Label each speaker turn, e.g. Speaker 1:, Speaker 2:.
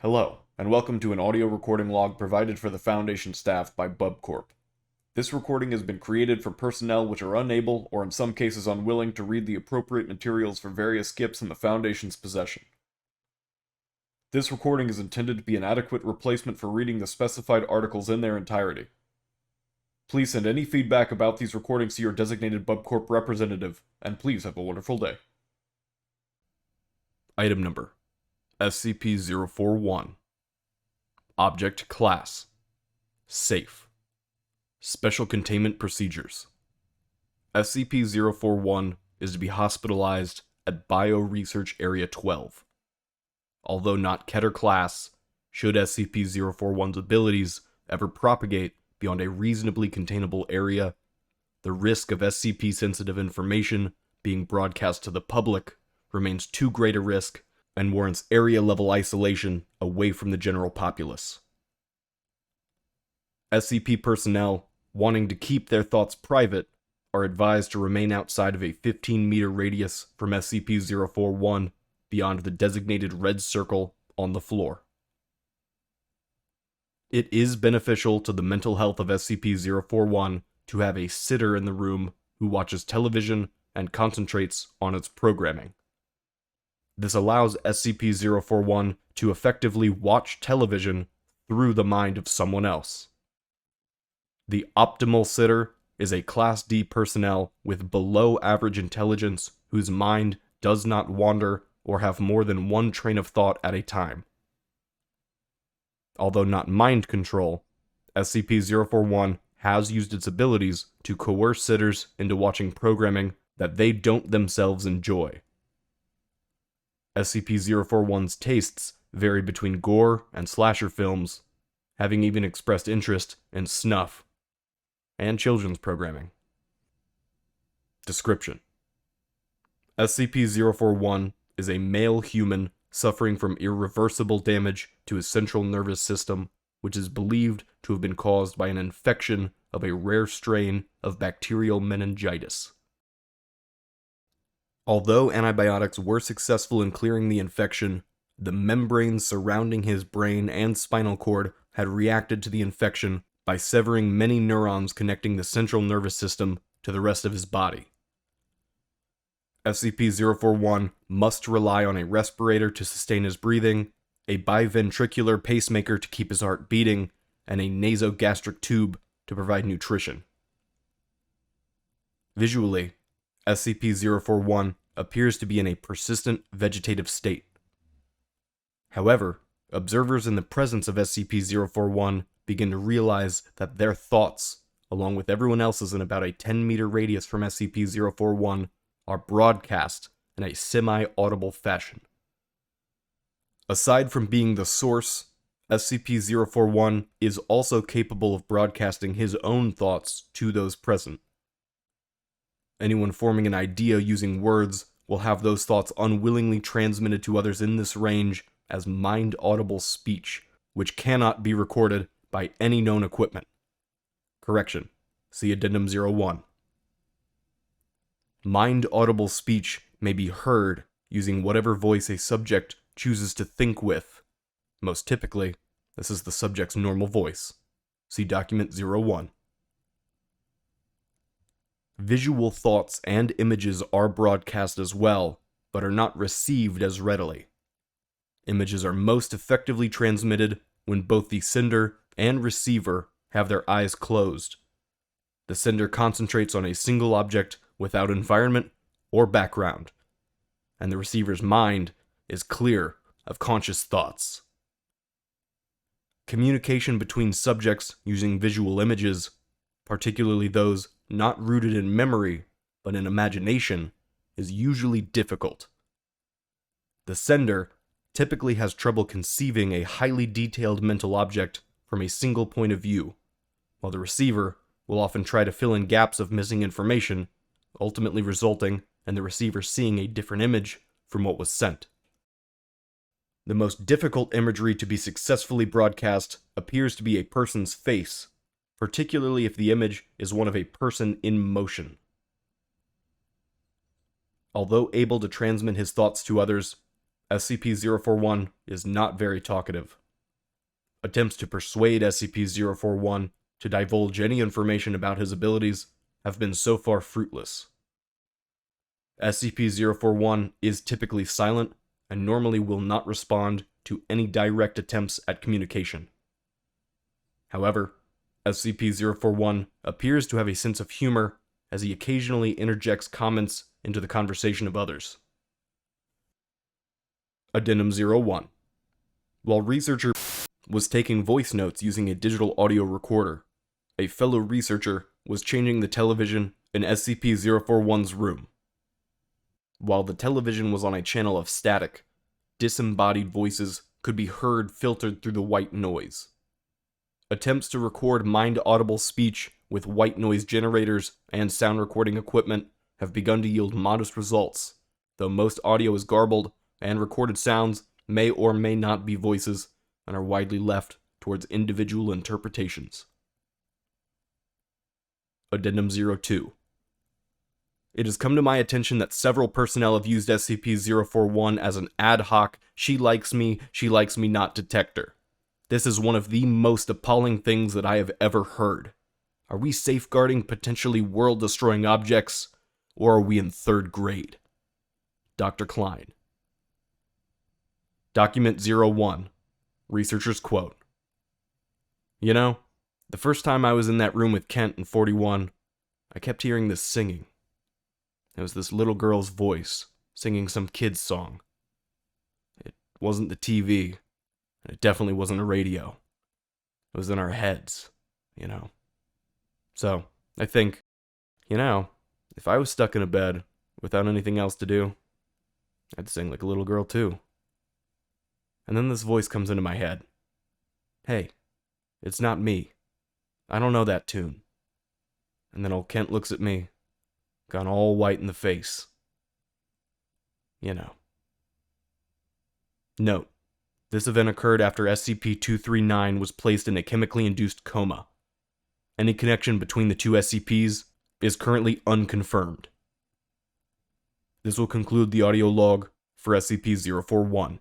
Speaker 1: Hello, and welcome to an audio recording log provided for the Foundation staff by BubCorp. This recording has been created for personnel which are unable, or in some cases unwilling, to read the appropriate materials for various skips in the Foundation's possession. This recording is intended to be an adequate replacement for reading the specified articles in their entirety. Please send any feedback about these recordings to your designated BubCorp representative, and please have a wonderful day. Item Number SCP-041 Object Class Safe Special Containment Procedures SCP-041 is to be hospitalized at Bioresearch Area 12. Although not Keter class, should SCP-041's abilities ever propagate beyond a reasonably containable area, the risk of SCP-sensitive information being broadcast to the public remains too great a risk and warrants area-level isolation away from the general populace. SCP personnel wanting to keep their thoughts private are advised to remain outside of a 15-meter radius from SCP-041 beyond the designated red circle on the floor. It is beneficial to the mental health of SCP-041 to have a sitter in the room who watches television and concentrates on its programming. This allows SCP-041 to effectively watch television through the mind of someone else. The optimal sitter is a Class D personnel with below-average intelligence whose mind does not wander or have more than one train of thought at a time. Although not mind control, SCP-041 has used its abilities to coerce sitters into watching programming that they don't themselves enjoy. SCP-041's tastes vary between gore and slasher films, having even expressed interest in snuff and children's programming. Description: SCP-041 is a male human suffering from irreversible damage to his central nervous system, which is believed to have been caused by an infection of a rare strain of bacterial meningitis. Although antibiotics were successful in clearing the infection, the membranes surrounding his brain and spinal cord had reacted to the infection by severing many neurons connecting the central nervous system to the rest of his body. SCP-041 must rely on a respirator to sustain his breathing, a biventricular pacemaker to keep his heart beating, and a nasogastric tube to provide nutrition. Visually, SCP-041 appears to be in a persistent vegetative state. However, observers in the presence of SCP-041 begin to realize that their thoughts, along with everyone else's in about a 10-meter radius from SCP-041, are broadcast in a semi-audible fashion. Aside from being the source, SCP-041 is also capable of broadcasting his own thoughts to those present. Anyone forming an idea using words will have those thoughts unwillingly transmitted to others in this range as mind-audible speech, which cannot be recorded by any known equipment. Correction. See Addendum 01. Mind-audible speech may be heard using whatever voice a subject chooses to think with. Most typically, this is the subject's normal voice. See Document 01. Visual thoughts and images are broadcast as well, but are not received as readily. Images are most effectively transmitted when both the sender and receiver have their eyes closed. The sender concentrates on a single object without environment or background, and the receiver's mind is clear of conscious thoughts. Communication between subjects using visual images, particularly those not rooted in memory but in imagination, is usually difficult. The sender typically has trouble conceiving a highly detailed mental object from a single point of view, while the receiver will often try to fill in gaps of missing information, ultimately resulting in the receiver seeing a different image from what was sent. The most difficult imagery to be successfully broadcast appears to be a person's face, particularly if the image is one of a person in motion. Although able to transmit his thoughts to others, SCP-041 is not very talkative. Attempts to persuade SCP-041 to divulge any information about his abilities have been so far fruitless. SCP-041 is typically silent and normally will not respond to any direct attempts at communication. However, SCP-041 appears to have a sense of humor as he occasionally interjects comments into the conversation of others. Addendum 01. While researcher was taking voice notes using a digital audio recorder, a fellow researcher was changing the television in SCP-041's room. While the television was on a channel of static, disembodied voices could be heard filtered through the white noise. Attempts to record mind-audible speech with white noise generators and sound recording equipment have begun to yield modest results, though most audio is garbled and recorded sounds may or may not be voices and are widely left towards individual interpretations. Addendum 02. It has come to my attention that several personnel have used SCP-041 as an ad hoc she likes me not detector. This is one of the most appalling things that I have ever heard. Are we safeguarding potentially world-destroying objects, or are we in 3rd grade? Dr. Klein. Document 01. Researcher's quote. You know, the first time I was in that room with Kent and 41, I kept hearing this singing. It was this little girl's voice, singing some kid's song. It wasn't the TV, and it definitely wasn't a radio. It was in our heads, you know. So, I think, if I was stuck in a bed without anything else to do, I'd sing like a little girl too. And then this voice comes into my head. Hey, it's not me. I don't know that tune. And then old Kent looks at me, gone all white in the face. Note, this event occurred after SCP-239 was placed in a chemically induced coma. Any connection between the two SCPs is currently unconfirmed. This will conclude the audio log for SCP-041.